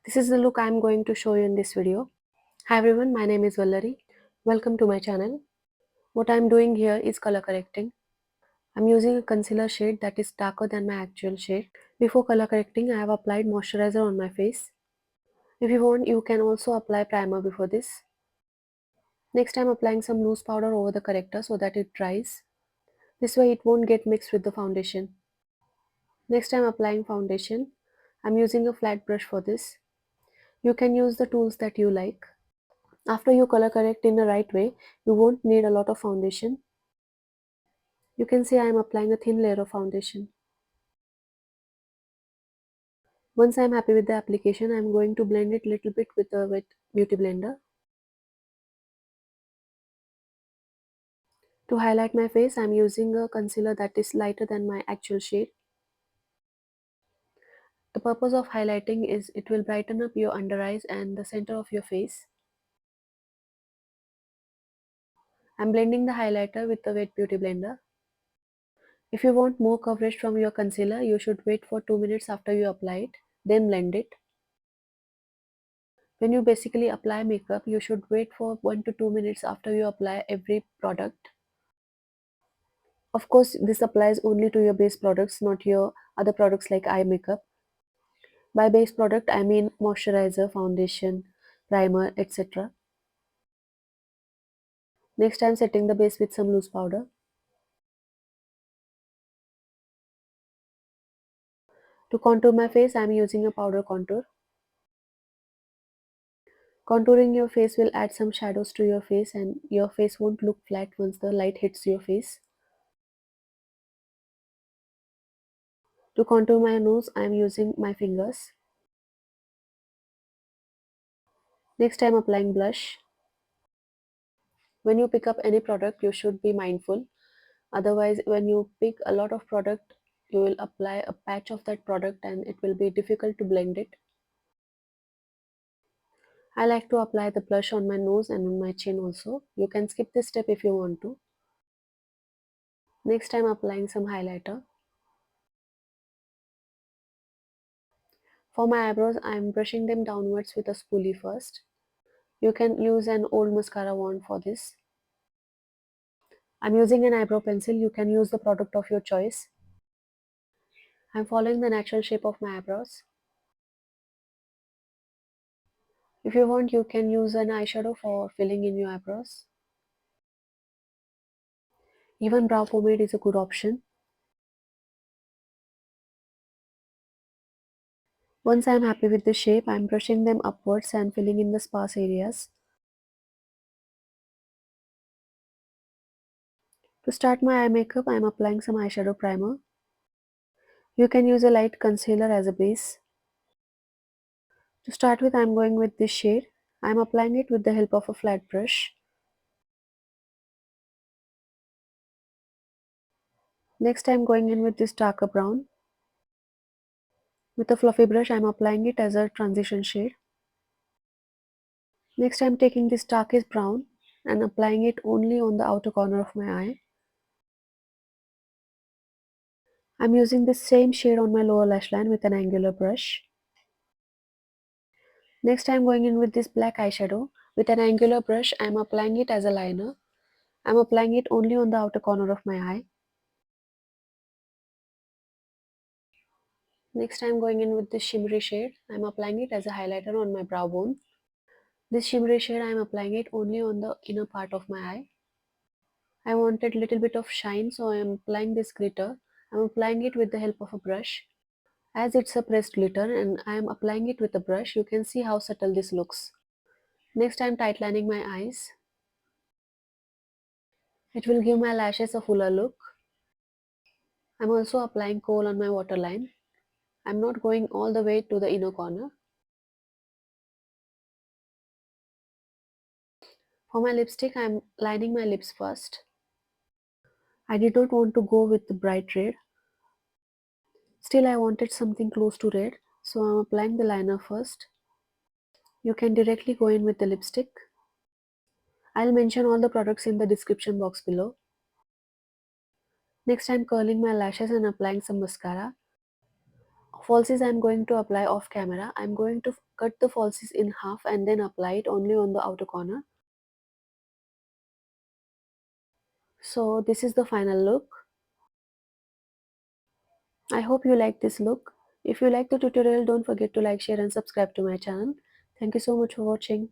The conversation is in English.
This is the look I am going to show you in this video. Hi everyone, my name is Vallari. Welcome to my channel. What I am doing here is color correcting. I am using a concealer shade that is darker than my actual shade. Before color correcting, I have applied moisturizer on my face. If you want, you can also apply primer before this. Next, I am applying some loose powder over the corrector so that it dries. This way it won't get mixed with the foundation. Next, I am applying foundation. I am using a flat brush for this. You can use the tools that you like. After you color correct in the right way, you won't need a lot of foundation. You can see I am applying a thin layer of foundation. Once I am happy with the application, I am going to blend it little bit with a wet beauty blender. To highlight my face, I am using a concealer that is lighter than my actual shade. The purpose of highlighting is it will brighten up your under eyes and the center of your face. I am blending the highlighter with the wet beauty blender. If you want more coverage from your concealer, you should wait for 2 minutes after you apply it, then blend it. When you basically apply makeup, you should wait for 1 to 2 minutes after you apply every product. Of course, this applies only to your base products, not your other products like eye makeup. By base product, I mean moisturizer, foundation, primer, etc. Next, I am setting the base with some loose powder. To contour my face, I am using a powder contour. Contouring your face will add some shadows to your face and your face won't look flat once the light hits your face. To contour my nose, I am using my fingers. Next, I am applying blush. When you pick up any product, you should be mindful. Otherwise, when you pick a lot of product, you will apply a patch of that product and it will be difficult to blend it. I like to apply the blush on my nose and on my chin also. You can skip this step if you want to. Next, I'm applying some highlighter. For my eyebrows, I'm brushing them downwards with a spoolie first. You can use an old mascara wand for this. I'm using an eyebrow pencil. You can use the product of your choice. I'm following the natural shape of my eyebrows. If you want, you can use an eyeshadow for filling in your eyebrows. Even brow pomade is a good option. Once I am happy with the shape, I am brushing them upwards and filling in the sparse areas. To start my eye makeup, I am applying some eyeshadow primer. You can use a light concealer as a base. To start with, I am going with this shade. I am applying it with the help of a flat brush. Next, I am going in with this darker brown. With a fluffy brush, I am applying it as a transition shade. Next, I am taking this darkest brown and applying it only on the outer corner of my eye. I am using this same shade on my lower lash line with an angular brush. Next, I am going in with this black eyeshadow. With an angular brush, I am applying it as a liner. I am applying it only on the outer corner of my eye. Next, I am going in with this shimmery shade. I am applying it as a highlighter on my brow bone. This shimmery shade, I am applying it only on the inner part of my eye. I wanted little bit of shine, so I am applying this glitter. I am applying it with the help of a brush. As it's a pressed glitter and I am applying it with a brush, you can see how subtle this looks. Next, I am tightlining my eyes. It will give my lashes a fuller look. I am also applying kohl on my waterline. I am not going all the way to the inner corner. For my lipstick, I am lining my lips first. I did not want to go with the bright red. Still, I wanted something close to red, so I am applying the liner first. You can directly go in with the lipstick. I'll mention all the products in the description box below. Next, I'm curling my lashes and applying some mascara. Falsies I'm going to apply off camera. I'm going to cut the falsies in half and then apply it only on the outer corner. So this is the final look. I hope you like this look. If you like the tutorial, don't forget to like, share and subscribe to my channel. Thank you so much for watching.